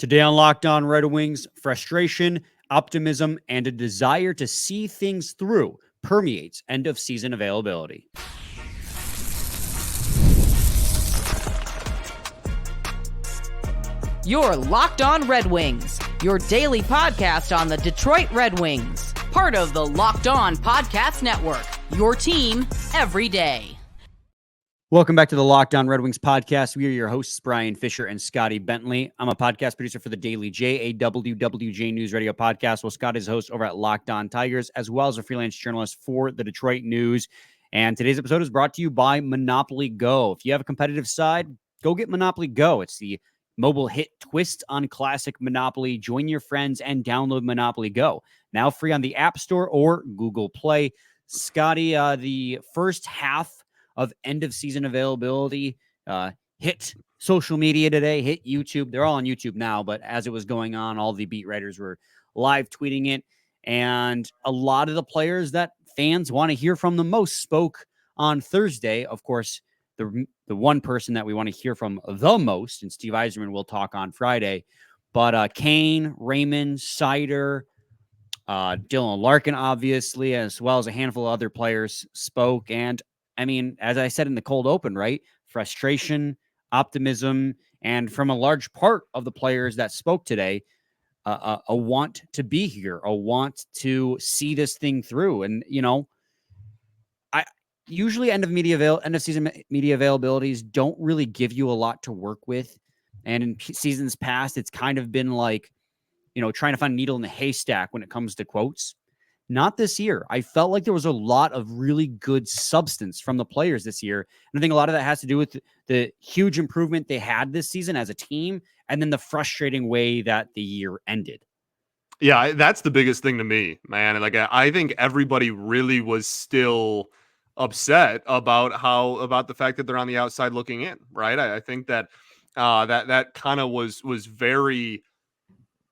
Today on Locked On Red Wings, frustration, optimism, and a desire to see things through permeates end-of-season availability. You're Locked On Red Wings, your daily podcast on the Detroit Red Wings. Part of the Locked On Podcast Network, your team every day. Welcome back to the Locked On Red Wings podcast. We are your hosts, Brian Fisher and Scotty Bentley. I'm a podcast producer for the daily JAWWJ News Radio podcast, while Scott is host over at Locked On Tigers, as well as a freelance journalist for the Detroit News. And today's episode is brought to you by Monopoly Go. If you have a competitive side, go get Monopoly Go. It's the mobile hit twist on classic Monopoly. Join your friends and download Monopoly Go. Now free on the App Store or Google Play. Scotty, the first half of end-of-season availability hit social media today, hit YouTube. They're all on YouTube now, but as it was going on, all the beat writers were live tweeting it. And a lot of the players that fans want to hear from the most spoke on Thursday. Of course, the one person that we want to hear from the most, and Steve Yzerman will talk on Friday, but Kane, Raymond, Seider, Dylan Larkin, obviously, as well as a handful of other players spoke. And I mean, as I said in the cold open, right? Frustration, optimism, and from a large part of the players that spoke today, a want to be here, a want to see this thing through. And, you know, usually end of season media availabilities don't really give you a lot to work with. And in seasons past, it's kind of been like, you know, trying to find a needle in the haystack when it comes to quotes. Not this year. I felt like there was a lot of really good substance from the players this year. And I think a lot of that has to do with the huge improvement they had this season as a team, and then the frustrating way that the year ended. Yeah, that's the biggest thing to me, man. Like, I think everybody really was still upset about the fact that they're on the outside looking in, right? I think that that kind of was very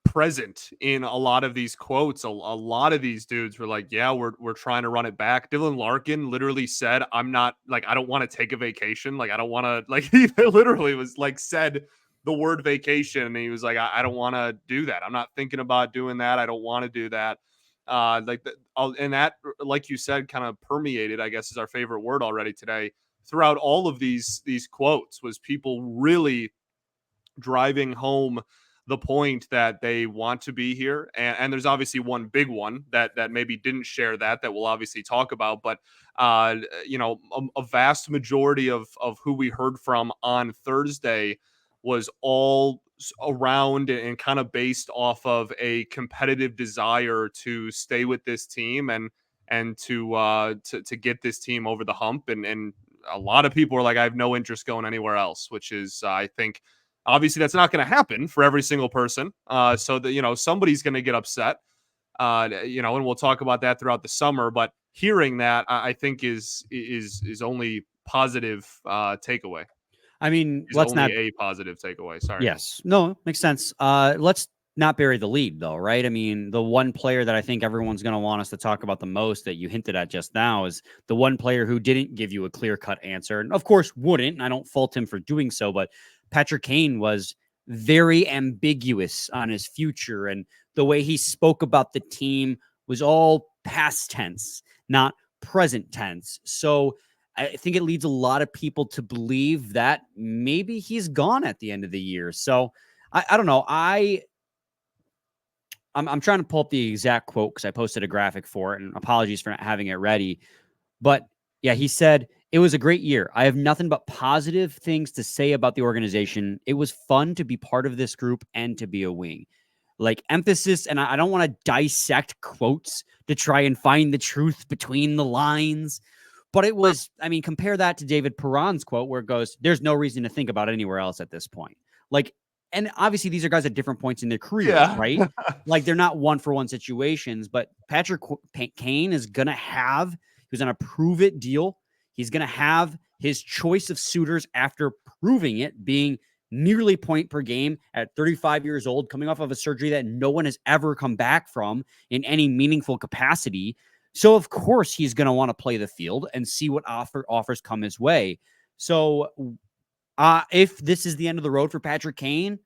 present in a lot of these quotes. A lot of these dudes were like, yeah, we're trying to run it back. Dylan Larkin literally said, I don't want to take a vacation. Like, I don't want to, like, he literally was like, said the word vacation. And he was like, I don't want to do that. I'm not thinking about doing that. I don't want to do that. And that, like you said, kind of permeated, I guess is our favorite word already today, throughout all of these quotes, was people really driving home the point that they want to be here. And there's obviously one big one that maybe didn't share that we'll obviously talk about. But, you know, a vast majority of who we heard from on Thursday was all around and kind of based off of a competitive desire to stay with this team and to get this team over the hump. And a lot of people are like, I have no interest going anywhere else, which is, I think, obviously that's not going to happen for every single person. So that, you know, somebody's going to get upset, you know, and we'll talk about that throughout the summer. But hearing that, I think is only positive takeaway. I mean, let's not a positive takeaway. Sorry. Yes. No, makes sense. Let's not bury the lead though, right? I mean, the one player that I think everyone's going to want us to talk about the most that you hinted at just now is the one player who didn't give you a clear-cut answer. And of course wouldn't, and I don't fault him for doing so, but Patrick Kane was very ambiguous on his future, and the way he spoke about the team was all past tense, not present tense. So I think it leads a lot of people to believe that maybe he's gone at the end of the year. So I don't know. I'm trying to pull up the exact quote because I posted a graphic for it, and apologies for not having it ready. But yeah, he said, "It was a great year. I have nothing but positive things to say about the organization. It was fun to be part of this group and to be a wing." Like, emphasis, and I don't want to dissect quotes to try and find the truth between the lines, but it was, I mean, compare that to David Perron's quote where it goes, "There's no reason to think about anywhere else at this point." Like, and obviously these are guys at different points in their careers, right? Like, they're not one-for-one situations, but Patrick Kane is going to have, he was on a prove-it deal. He's going to have his choice of suitors after proving it, being nearly point per game at 35 years old, coming off of a surgery that no one has ever come back from in any meaningful capacity. So, of course, he's going to want to play the field and see what offers come his way. So, if this is the end of the road for Patrick Kane,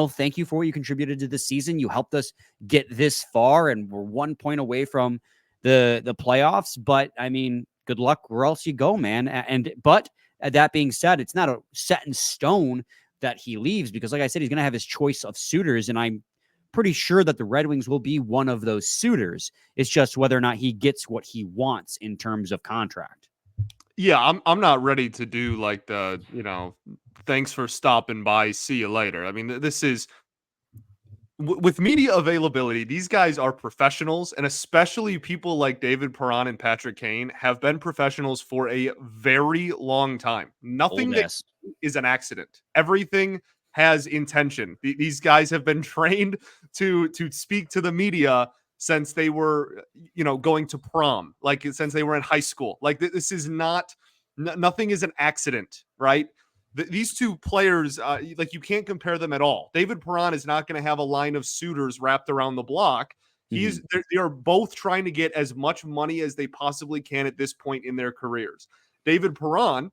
thank you for what you contributed to the season. You helped us get this far, and we're 1 point away from the playoffs. But I mean, good luck where else you go, man. But that being said, it's not a set in stone that he leaves, because like I said, he's going to have his choice of suitors, and I'm pretty sure that the Red Wings will be one of those suitors. It's just whether or not he gets what he wants in terms of contract. Yeah, I'm not ready to do like the, thanks for stopping by, see you later. I mean, this is with media availability, these guys are professionals, and especially people like David Perron and Patrick Kane have been professionals for a very long time. Nothing that is an accident. Everything has intention. These guys have been trained to speak to the media since they were, going to prom, like since they were in high school. Like this is nothing is an accident, right? These two players, like you can't compare them at all. David Perron is not going to have a line of suitors wrapped around the block. They are both trying to get as much money as they possibly can at this point in their careers. David Perron,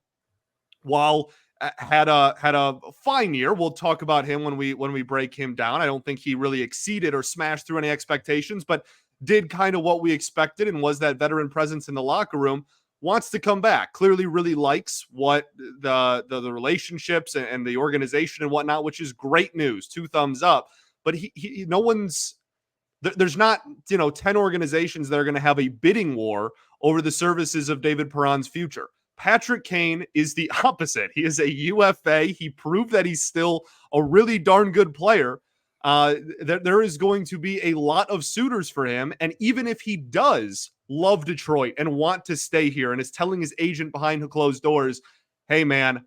while had a fine year, we'll talk about him when we break him down. I don't think he really exceeded or smashed through any expectations, but did kind of what we expected and was that veteran presence in the locker room. Wants to come back, clearly really likes what the relationships and the organization and whatnot, which is great news. 2 thumbs up. But there's not 10 organizations that are going to have a bidding war over the services of David Perron's future. Patrick Kane is the opposite. He is a UFA. He proved that he's still a really darn good player. There is going to be a lot of suitors for him. And even if he does love Detroit and want to stay here and is telling his agent behind closed doors, hey, man,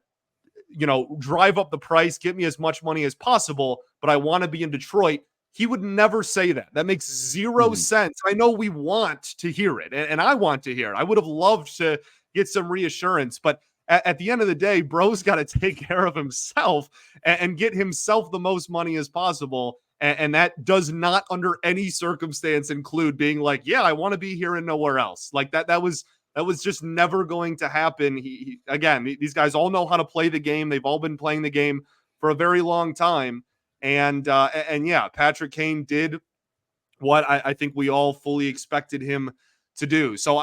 drive up the price, get me as much money as possible, but I want to be in Detroit. He would never say that. That makes zero sense. I know we want to hear it, and I want to hear it. I would have loved to get some reassurance, but at the end of the day, bro's got to take care of himself and get himself the most money as possible. And that does not under any circumstance include being like, yeah, I want to be here and nowhere else. Like that was just never going to happen. Again, these guys all know how to play the game. They've all been playing the game for a very long time. And yeah, Patrick Kane did what I think we all fully expected him to do. So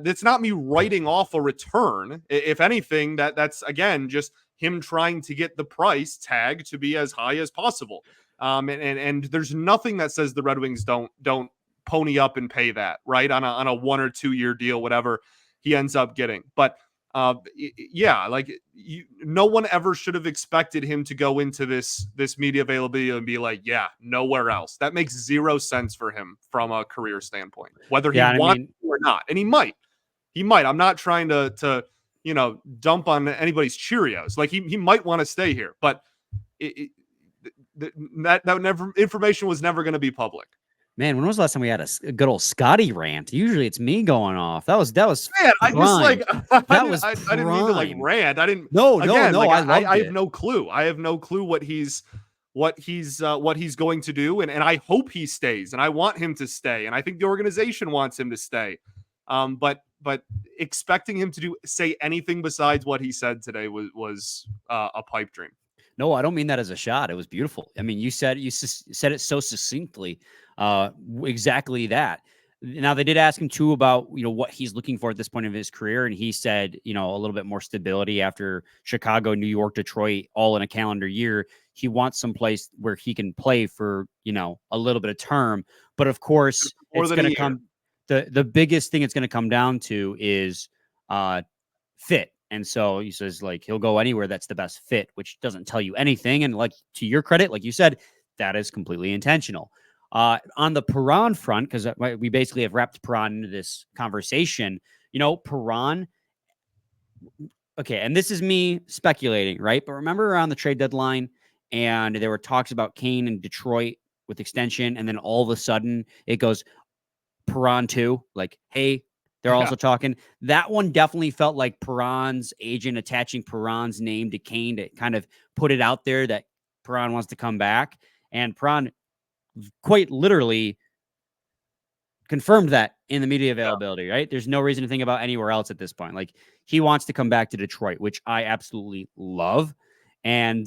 it's not me writing off a return. If anything, that's again just him trying to get the price tag to be as high as possible. And there's nothing that says the Red Wings don't pony up and pay that, right, on a 1 or 2 year deal, whatever he ends up getting. But yeah, like no one ever should have expected him to go into this media availability and be like, yeah, nowhere else. That makes zero sense for him from a career standpoint, whether he wants to or not. And he might. I'm not trying to dump on anybody's Cheerios. Like he might want to stay here, but that information was never going to be public. Man, when was the last time we had a good old Scotty rant? Usually it's me going off. That was man, I didn't mean to like rant. I didn't. No. I have no clue. I have no clue what he's going to do, and I hope he stays, and I want him to stay, and I think the organization wants him to stay. But expecting him to say anything besides what he said today was a pipe dream. No, I don't mean that as a shot. It was beautiful. I mean, you said it so succinctly. Exactly that. Now, they did ask him too about, what he's looking for at this point of his career. And he said, a little bit more stability after Chicago, New York, Detroit, all in a calendar year. He wants some place where he can play for, a little bit of term. But of course, it's going to come. The biggest thing it's going to come down to is fit. And so he says, like, he'll go anywhere that's the best fit, which doesn't tell you anything. And like, to your credit, like you said, that is completely intentional. On the Perron front, because we basically have wrapped Perron into this conversation, Perron, okay, and this is me speculating, right? But remember around the trade deadline, and there were talks about Kane and Detroit with extension, and then all of a sudden it goes Perron too, like, hey, they're also talking. That one definitely felt like Perron's agent attaching Perron's name to Kane to kind of put it out there that Perron wants to come back. And Perron quite literally confirmed that in the media availability, right? There's no reason to think about anywhere else at this point. Like, he wants to come back to Detroit, which I absolutely love. And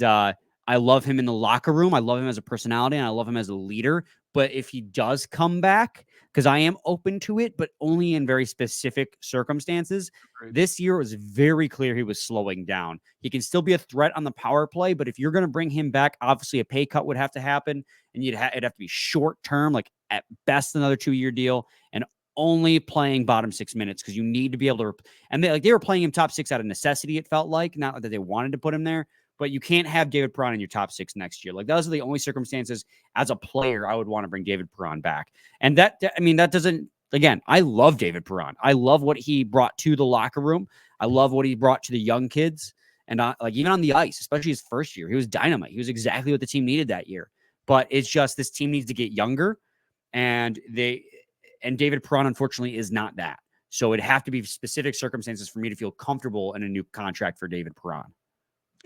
I love him in the locker room. I love him as a personality, and I love him as a leader. But if he does come back, because I am open to it, but only in very specific circumstances. Great. This year was very clear he was slowing down. He can still be a threat on the power play, but if you're going to bring him back, obviously a pay cut would have to happen, and it'd have to be short term, like at best another 2-year deal, and only playing bottom 6 minutes because you need to be able to. And they were playing him top 6 out of necessity. It felt like, not that they wanted to put him there. But you can't have David Perron in your top 6 next year. Like, those are the only circumstances as a player I would want to bring David Perron back. And that doesn't, again, I love David Perron. I love what he brought to the locker room. I love what he brought to the young kids. And like, even on the ice, especially his first year, he was dynamite. He was exactly what the team needed that year. But it's just, this team needs to get younger. And David Perron, unfortunately, is not that. So it'd have to be specific circumstances for me to feel comfortable in a new contract for David Perron.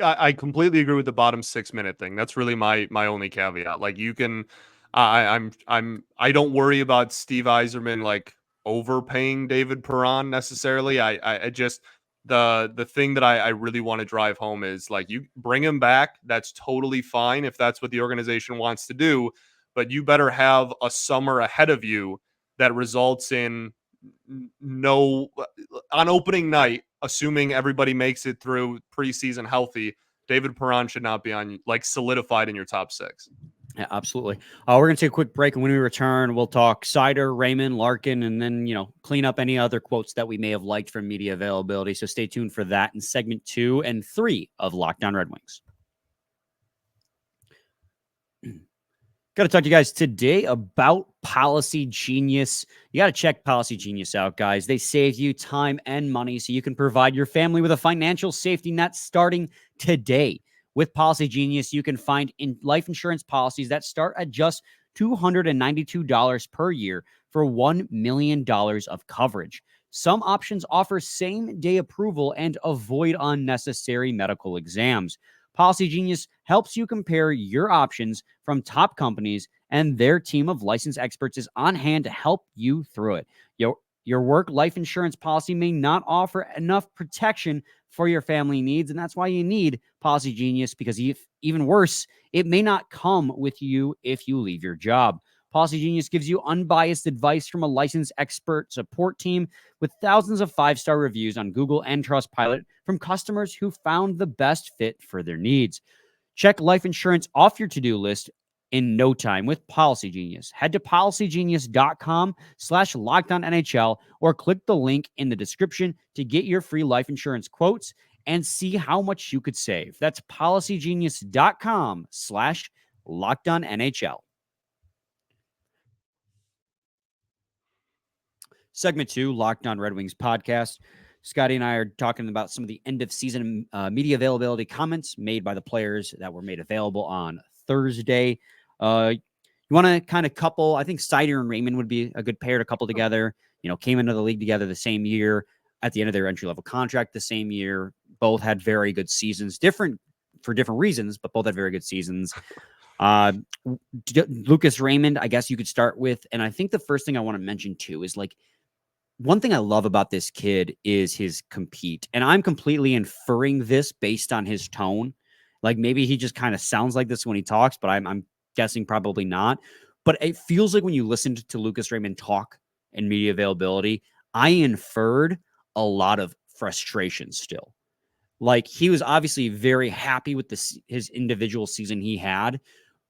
I completely agree with the bottom 6 minute thing. That's really my only caveat. Like, you can, I don't worry about Steve Yzerman like overpaying David Perron necessarily. I just, the thing that I really want to drive home is, like, you bring him back. That's totally fine if that's what the organization wants to do, but you better have a summer ahead of you that results in no, on opening night, assuming everybody makes it through preseason healthy, David Perron should not be on, like, solidified in your top 6. Yeah, absolutely. We're going to take a quick break, and when we return, we'll talk Seider, Raymond, Larkin, and then, clean up any other quotes that we may have liked from media availability. So stay tuned for that in segment 2 and 3 of Locked On Red Wings. Got to talk to you guys today about Policygenius. You got to check Policygenius out, guys. They save you time and money so you can provide your family with a financial safety net starting today. With Policygenius, you can find life insurance policies that start at just $292 per year for $1 million of coverage. Some options offer same-day approval and avoid unnecessary medical exams. Policygenius helps you compare your options from top companies, and their team of licensed experts is on hand to help you through it. Your work life insurance policy may not offer enough protection for your family needs, and that's why you need Policygenius, because even worse, it may not come with you if you leave your job. Policygenius gives you unbiased advice from a licensed expert support team with thousands of 5-star reviews on Google and Trustpilot from customers who found the best fit for their needs. Check life insurance off your to-do list in no time with Policygenius. Head to policygenius.com/LockedOnNHL or click the link in the description to get your free life insurance quotes and see how much you could save. That's policygenius.com/LockedOnNHL. Segment 2, Locked On Red Wings podcast. Scotty and I are talking about some of the end-of-season media availability comments made by the players that were made available on Thursday. You want to kind of couple, I think Seider and Raymond would be a good pair to couple together. Came into the league together the same year, at the end of their entry-level contract the same year. Both had very good seasons, different for different reasons, but both had very good seasons. Lucas Raymond, I guess you could start with. And I think the first thing I want to mention, too, is, like, one thing I love about this kid is his compete. And I'm completely inferring this based on his tone. Like, maybe he just kind of sounds like this when he talks, but I'm guessing probably not. But it feels like when you listened to Lucas Raymond talk in media availability, I inferred a lot of frustration still. Like, he was obviously very happy with his individual season he had,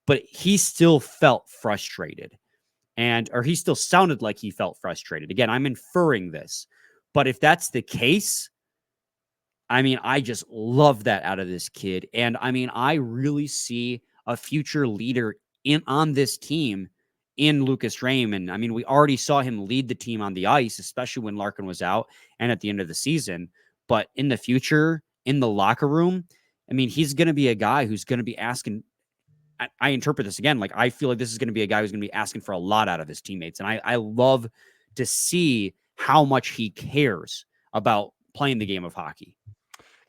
but he still felt frustrated. Or he still sounded like he felt frustrated. Again, I'm inferring this. But if that's the case, I mean, I just love that out of this kid. And I mean, I really see a future leader on this team in Lucas Raymond. I mean, we already saw him lead the team on the ice, especially when Larkin was out and at the end of the season. But in the future, in the locker room, I mean, he's going to be a guy who's going to be asking. I interpret this again, like, I feel like this is going to be a guy who's going to be asking for a lot out of his teammates. And I love to see how much he cares about playing the game of hockey.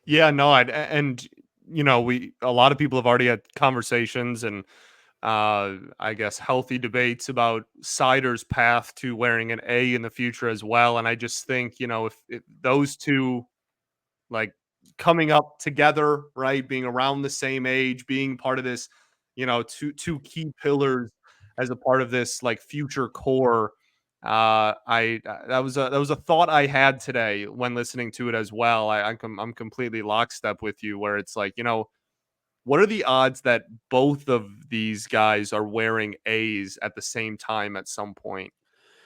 Yeah, no, a lot of people have already had conversations and I guess healthy debates about Seider's path to wearing an A in the future as well. And I just think, if those two, like, coming up together, right? Being around the same age, being part of this, two key pillars as a part of this like future core. That was a thought I had today when listening to it as well. I'm completely lockstep with you, where it's like, what are the odds that both of these guys are wearing A's at the same time at some point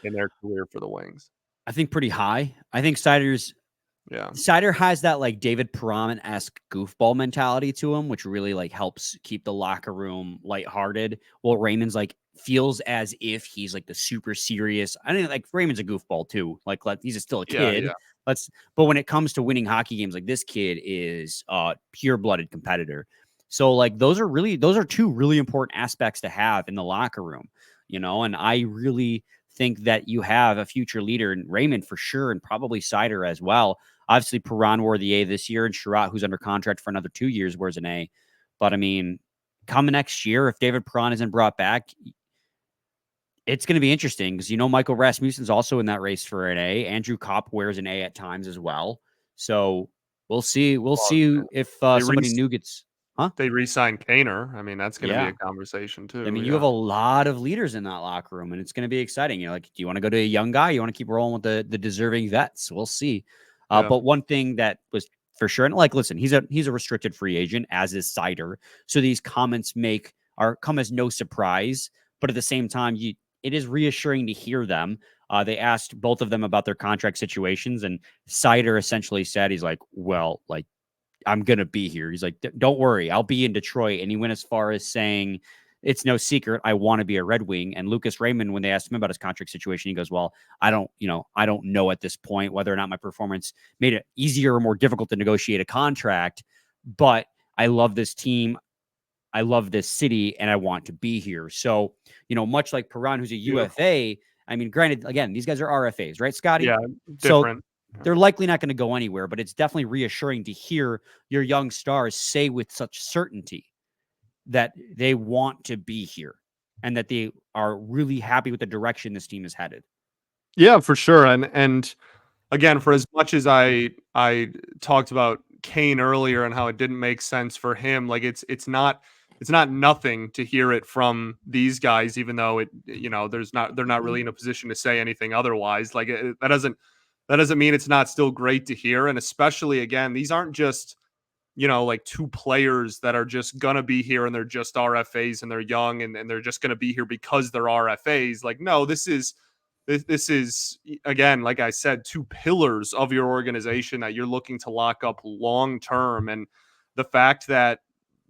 in their career for the Wings? I think pretty high. I think Yeah. Seider has that like David Perron-esque goofball mentality to him, which really like helps keep the locker room lighthearted. Well, Raymond's like feels as if he's like the super serious. I think like Raymond's a goofball too. Like he's still a kid. Yeah. But when it comes to winning hockey games, like this kid is a pure-blooded competitor. So like those are two really important aspects to have in the locker room, and I really think that you have a future leader in Raymond for sure, and probably Seider as well. Obviously, Perron wore the A this year, and Sherratt, who's under contract for another 2 years, wears an A. But I mean, come next year, if David Perron isn't brought back, it's going to be interesting because Michael Rasmussen's also in that race for an A. Andrew Kopp wears an A at times as well. So we'll see. We'll see if somebody new gets. Huh? They re-signed Kaner. I mean, that's going to be a conversation too. I mean, you have a lot of leaders in that locker room, and it's going to be exciting. Like, do you want to go to a young guy? You want to keep rolling with the deserving vets? We'll see. But one thing that was for sure, and like, listen, he's a restricted free agent, as is Seider. So these comments come as no surprise. But at the same time, it is reassuring to hear them. They asked both of them about their contract situations, and Seider essentially said, he's like, well, like, I'm going to be here. He's like, don't worry, I'll be in Detroit. And he went as far as saying, it's no secret, I want to be a Red Wing. And Lucas Raymond, when they asked him about his contract situation, he goes, well, I don't know at this point whether or not my performance made it easier or more difficult to negotiate a contract, but I love this team. I love this city, and I want to be here. So, much like Perron, who's a UFA, I mean, granted, again, these guys are RFAs, right, Scotty? Yeah, different. So they're likely not going to go anywhere, but it's definitely reassuring to hear your young stars say with such certainty that they want to be here and that they are really happy with the direction this team is headed. Yeah, for sure. And again, for as much as I talked about Kane earlier and how it didn't make sense for him, like it's not nothing to hear it from these guys, even though they're not really in a position to say anything otherwise. Like that doesn't mean it's not still great to hear. And especially, again, these aren't just, like two players that are just going to be here and they're just RFAs and they're young and they're just going to be here because they're RFAs. Like, no, this is, again, like I said, two pillars of your organization that you're looking to lock up long-term. And the fact that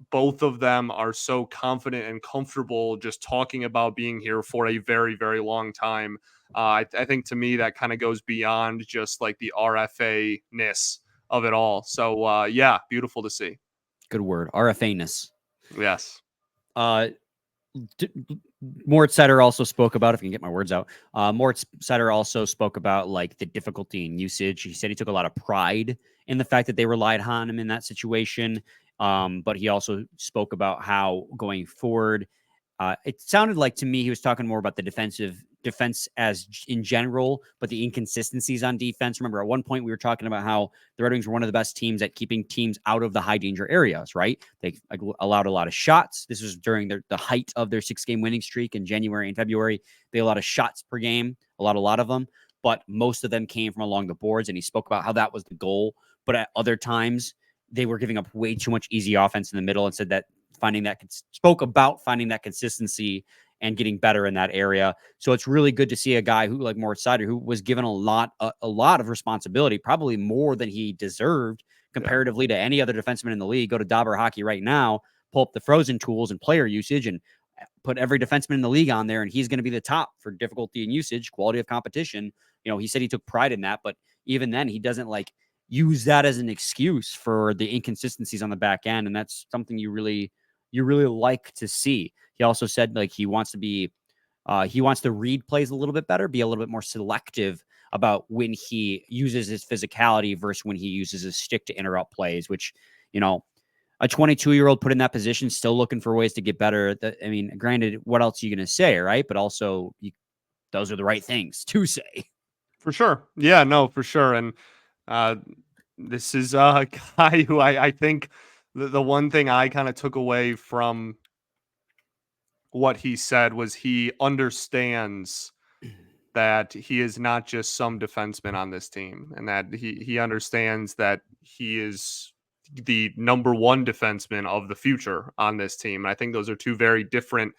both of them are so confident and comfortable just talking about being here for a very, very long time, I think to me that kind of goes beyond just like the RFA-ness of it all. So yeah, beautiful to see. Good word, RFA-ness. Yes. Moritz Seider also spoke about, if I can get my words out, Moritz Seider also spoke about like the difficulty in usage. He said he took a lot of pride in the fact that they relied on him in that situation. But he also spoke about how going forward, it sounded like to me he was talking more about the defense as in general, but the inconsistencies on defense. Remember, at one point we were talking about how the Red Wings were one of the best teams at keeping teams out of the high danger areas, right? They allowed a lot of shots. This was during the height of their 6-game winning streak in January and February. They had a lot of shots per game, a lot of them, but most of them came from along the boards. And he spoke about how that was the goal. But at other times, they were giving up way too much easy offense in the middle, and said that spoke about finding that consistency and getting better in that area. So it's really good to see a guy who, like Moritz Seider, who was given a lot of responsibility, probably more than he deserved comparatively to any other defenseman in the league. Go to Dobber Hockey right now, pull up the frozen tools and player usage, and put every defenseman in the league on there, and he's going to be the top for difficulty and usage, quality of competition. He said he took pride in that, but even then, he doesn't use that as an excuse for the inconsistencies on the back end, and that's something you really like to see. He also said he wants to read plays a little bit better, be a little bit more selective about when he uses his physicality versus when he uses his stick to interrupt plays, which, a 22-year-old put in that position, still looking for ways to get better. I mean, granted, what else are you going to say, right? But also, those are the right things to say. For sure. Yeah, no, for sure. And This is a guy who I think the one thing I kind of took away from what he said was he understands that he is not just some defenseman on this team, and that he understands that he is the number one defenseman of the future on this team. And I think those are two very different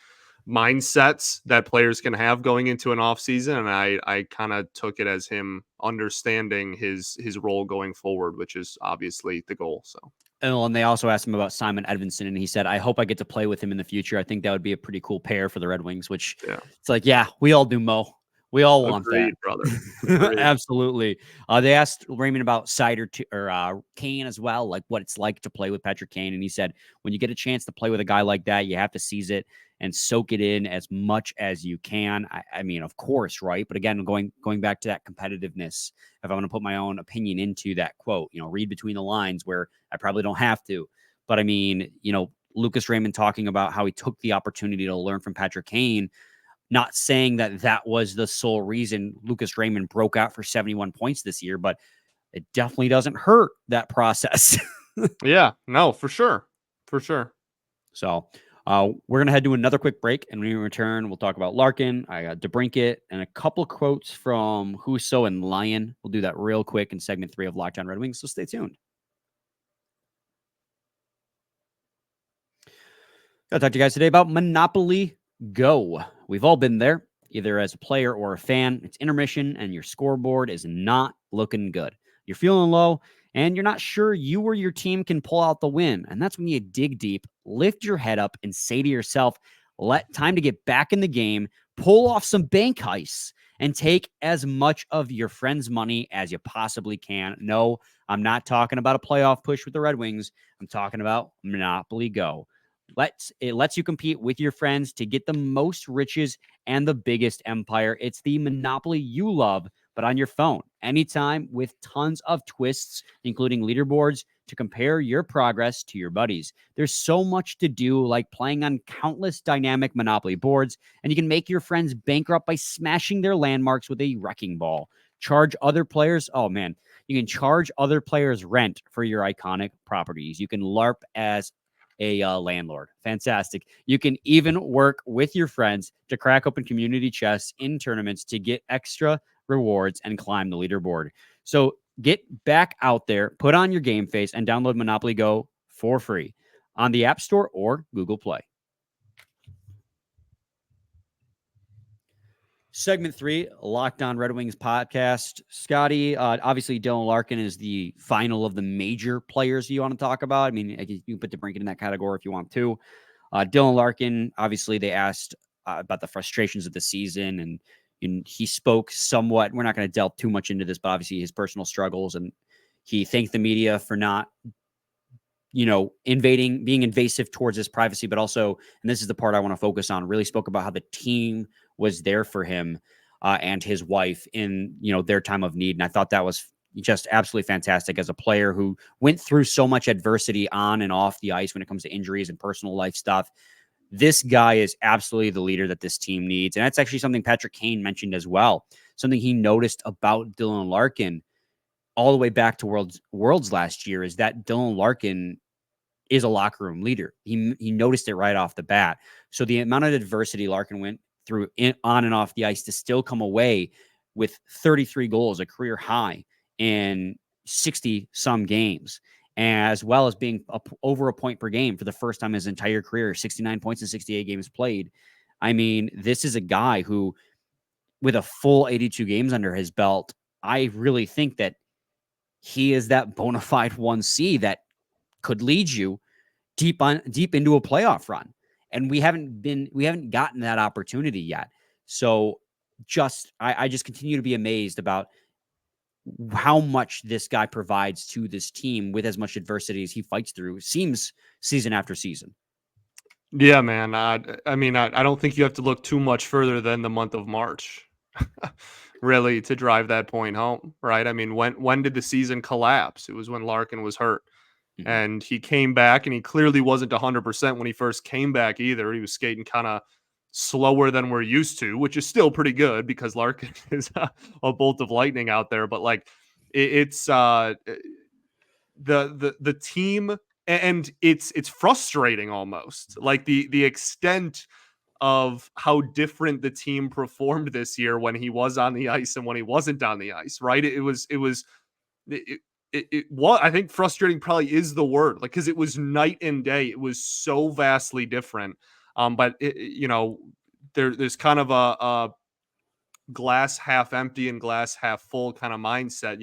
mindsets that players can have going into an offseason. And I kind of took it as him understanding his role going forward, which is obviously the goal. So. And they also asked him about Simon Edvinsson, and he said, I hope I get to play with him in the future. I think that would be a pretty cool pair for the Red Wings, which it's like, yeah, we all do, Mo. We all want that. Brother. Absolutely. They asked Raymond about Seider or Kane as well, like what it's like to play with Patrick Kane. And he said, when you get a chance to play with a guy like that, you have to seize it and soak it in as much as you can. I mean, of course, right? But again, going back to that competitiveness, if I want to put my own opinion into that quote, read between the lines where I probably don't have to. But I mean, Lucas Raymond talking about how he took the opportunity to learn from Patrick Kane, not saying that was the sole reason Lucas Raymond broke out for 71 points this year, but it definitely doesn't hurt that process. Yeah, no, for sure. For sure. So we're going to head to another quick break, and when we return, we'll talk about Larkin, I got DeBrincat, and a couple quotes from Husso and Lyon. We'll do that real quick in segment 3 of Locked On Red Wings, so stay tuned. Got to talk to you guys today about Monopoly Go. We've all been there, either as a player or a fan. It's intermission, and your scoreboard is not looking good. You're feeling low, and you're not sure you or your team can pull out the win. And that's when you dig deep, lift your head up, and say to yourself, time to get back in the game, pull off some bank heists, and take as much of your friend's money as you possibly can. No, I'm not talking about a playoff push with the Red Wings. I'm talking about Monopoly Go. It lets you compete with your friends to get the most riches and the biggest empire. It's the Monopoly you love, but on your phone, anytime, with tons of twists, including leaderboards to compare your progress to your buddies. There's so much to do, like playing on countless dynamic Monopoly boards, and you can make your friends bankrupt by smashing their landmarks with a wrecking ball. Charge other players. Oh man, you can charge other players rent for your iconic properties. You can LARP as a landlord. Fantastic. You can even work with your friends to crack open community chests in tournaments to get extra rewards and climb the leaderboard. So get back out there, put on your game face, and download Monopoly Go for free on the App Store or Google Play. Segment 3, Locked On Red Wings podcast. Scotty, obviously Dylan Larkin is the final of the major players you want to talk about. I mean, you can put DeBrincat in that category if you want to. Dylan Larkin, obviously they asked about the frustrations of the season, and he spoke somewhat. We're not going to delve too much into this, but obviously his personal struggles, and he thanked the media for not, being invasive towards his privacy, but also, and this is the part I want to focus on, really spoke about how the team was there for him and his wife in, their time of need. And I thought that was just absolutely fantastic as a player who went through so much adversity on and off the ice when it comes to injuries and personal life stuff. This guy is absolutely the leader that this team needs. And that's actually something Patrick Kane mentioned as well. Something he noticed about Dylan Larkin all the way back to Worlds last year is that Dylan Larkin is a locker room leader. He noticed it right off the bat. So the amount of adversity Larkin went through on and off the ice to still come away with 33 goals, a career high in 60 some games, as well as being over a point per game for the first time in his entire career, 69 points in 68 games played. I mean, this is a guy who, with a full 82 games under his belt, I really think that he is that bona fide 1C that could lead you deep into a playoff run. And we haven't gotten that opportunity yet. So I just continue to be amazed about how much this guy provides to this team with as much adversity as he fights through, seems season after season. Yeah, man. I don't think you have to look too much further than the month of March, really, to drive that point home, right? I mean, when did the season collapse? It was when Larkin was hurt. Mm-hmm. And he came back, and he clearly wasn't 100% when he first came back either. He was skating kind of slower than we're used to, which is still pretty good because Larkin is a bolt of lightning out there. But like, it's the team, and it's frustrating almost, like the extent of how different the team performed this year when he was on the ice and when he wasn't on the ice, right? It was, I think frustrating probably is the word, like, because it was night and day. It was so vastly different. But there's kind of a glass half empty and glass half full kind of mindset.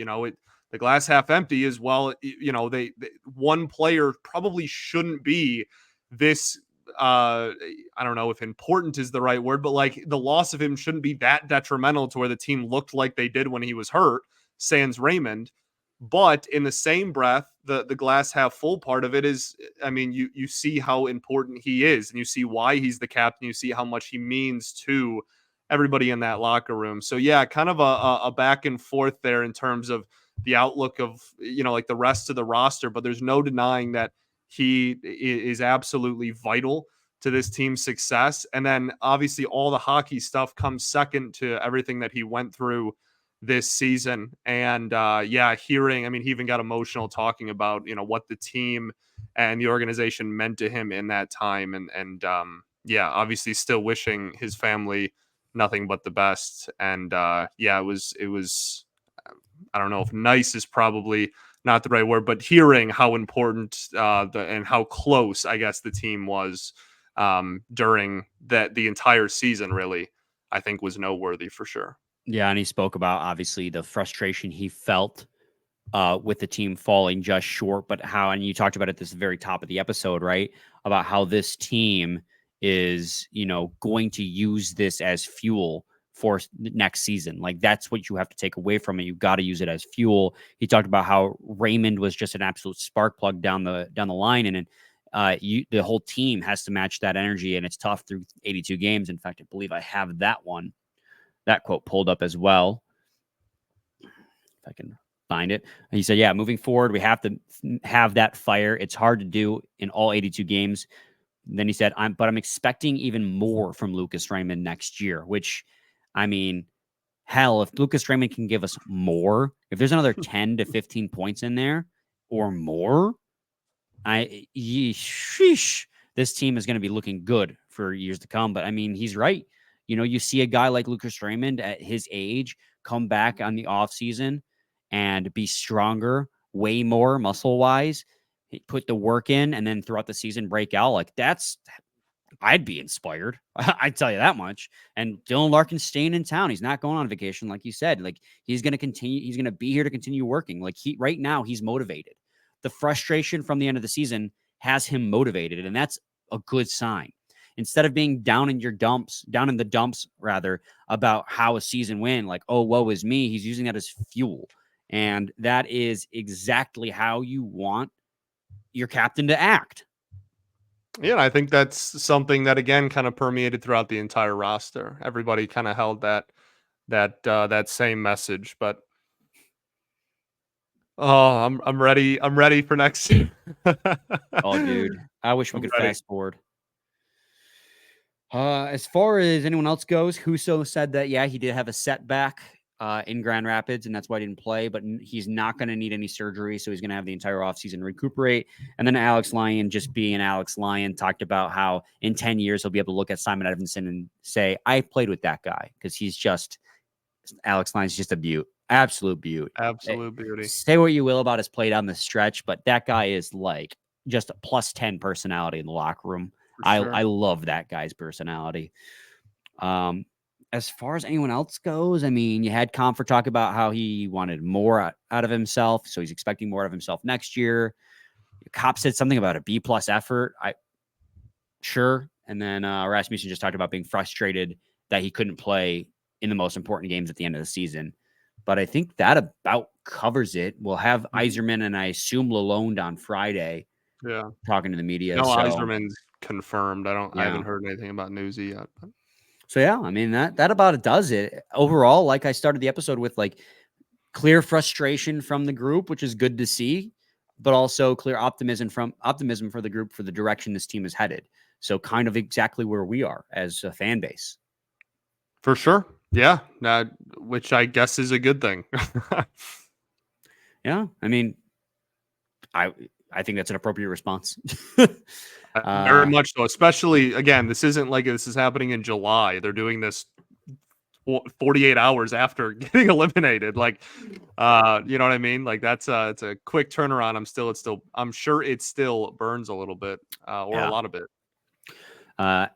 The glass half empty is, well, they one player probably shouldn't be this. I don't know if important is the right word, but like the loss of him shouldn't be that detrimental to where the team looked like they did when he was hurt, sans Raymond. But in the same breath, the glass half full part of it is, I mean, you see how important he is, and you see why he's the captain. You see how much he means to everybody in that locker room. So yeah, kind of a back and forth there in terms of the outlook of, like the rest of the roster, but there's no denying that he is absolutely vital to this team's success. And then obviously all the hockey stuff comes second to everything that he went through this season. And hearing, I mean, he even got emotional talking about, what the team and the organization meant to him in that time. And obviously still wishing his family nothing but the best. And it was, I don't know if nice is probably not the right word, but hearing how important and how close, I guess, the team was during the entire season, really, I think was noteworthy for sure. Yeah, and he spoke about, obviously, the frustration he felt with the team falling just short, but how, and you talked about it at this very top of the episode, right? About how this team is, going to use this as fuel for next season. Like, that's what you have to take away from it. You've got to use it as fuel. He talked about how Raymond was just an absolute spark plug down the line, and the whole team has to match that energy, and it's tough through 82 games. In fact, I believe I have that quote pulled up as well, if I can find it. He said, yeah, moving forward, we have to have that fire. It's hard to do in all 82 games. And then he said, I'm expecting even more from Lucas Raymond next year, which, I mean, hell, if Lucas Raymond can give us more, if there's another 10 to 15 points in there or more, this team is going to be looking good for years to come. But I mean, he's right. You see a guy like Lucas Raymond at his age come back on the offseason and be stronger, way more muscle-wise, put the work in, and then throughout the season break out. Like, I'd be inspired. I'd tell you that much. And Dylan Larkin's staying in town. He's not going on vacation, like you said. Like, he's going to continue. He's going to be here to continue working. Like, right now, he's motivated. The frustration from the end of the season has him motivated, and that's a good sign. Instead of being down in the dumps, about how a season went, like, oh, woe is me, he's using that as fuel. And that is exactly how you want your captain to act. Yeah, I think that's something that, again, kind of permeated throughout the entire roster. Everybody kind of held that same message. But I'm ready. I'm ready for next year. Oh, dude, I wish we could fast forward. As far as anyone else goes, Huso said that, yeah, he did have a setback in Grand Rapids, and that's why he didn't play, but he's not going to need any surgery, so he's going to have the entire offseason recuperate. And then Alex Lyon, just being Alex Lyon, talked about how in 10 years he'll be able to look at Simon Edvinsson and say, I played with that guy, because Alex Lyon's just a beaut. Absolute beaut. Absolute beauty. Say what you will about his play down the stretch, but that guy is like just a plus 10 personality in the locker room. Sure. I love that guy's personality. As far as anyone else goes, I mean, you had Comfort talk about how he wanted more out of himself, so he's expecting more out of himself next year. Cop said something about a B+ effort. Sure. And then Rasmussen just talked about being frustrated that he couldn't play in the most important games at the end of the season. But I think that about covers it. We'll have Yzerman and I assume Lalonde on Friday. Yeah, talking to the media. No, Yzerman's confirmed. I haven't heard anything about Newsy yet. But. So yeah, I mean that about does it. Overall, like I started the episode with, like, clear frustration from the group, which is good to see, but also clear optimism for the group for the direction this team is headed. So kind of exactly where we are as a fan base. For sure. Yeah. Which I guess is a good thing. Yeah. I mean, I think that's an appropriate response. Very much so. Especially again, this isn't like this is happening in July. They're doing this 48 hours after getting eliminated. Like, you know what I mean? Like it's a quick turnaround. I'm sure it still burns a little bit, or a lot of it.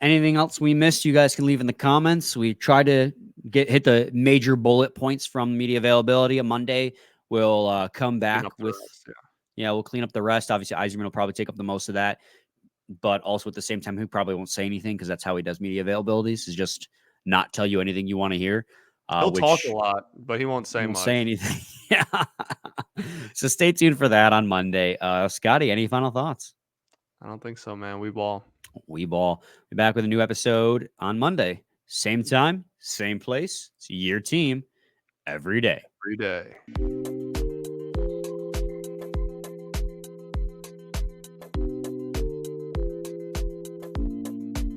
Anything else we missed, you guys can leave in the comments. We try to hit the major bullet points from media availability. On Monday, we'll come back with we'll clean up the rest. Obviously, Eiserman will probably take up the most of that, but also at the same time, he probably won't say anything because that's how he does media availabilities, is just not tell you anything you want to hear. He'll talk a lot, but he won't say much. Say anything. Yeah. So stay tuned for that on Monday. Scotty, any final thoughts? I don't think so, man. We ball. Be back with a new episode on Monday. Same time, same place. It's your team every day. Every day.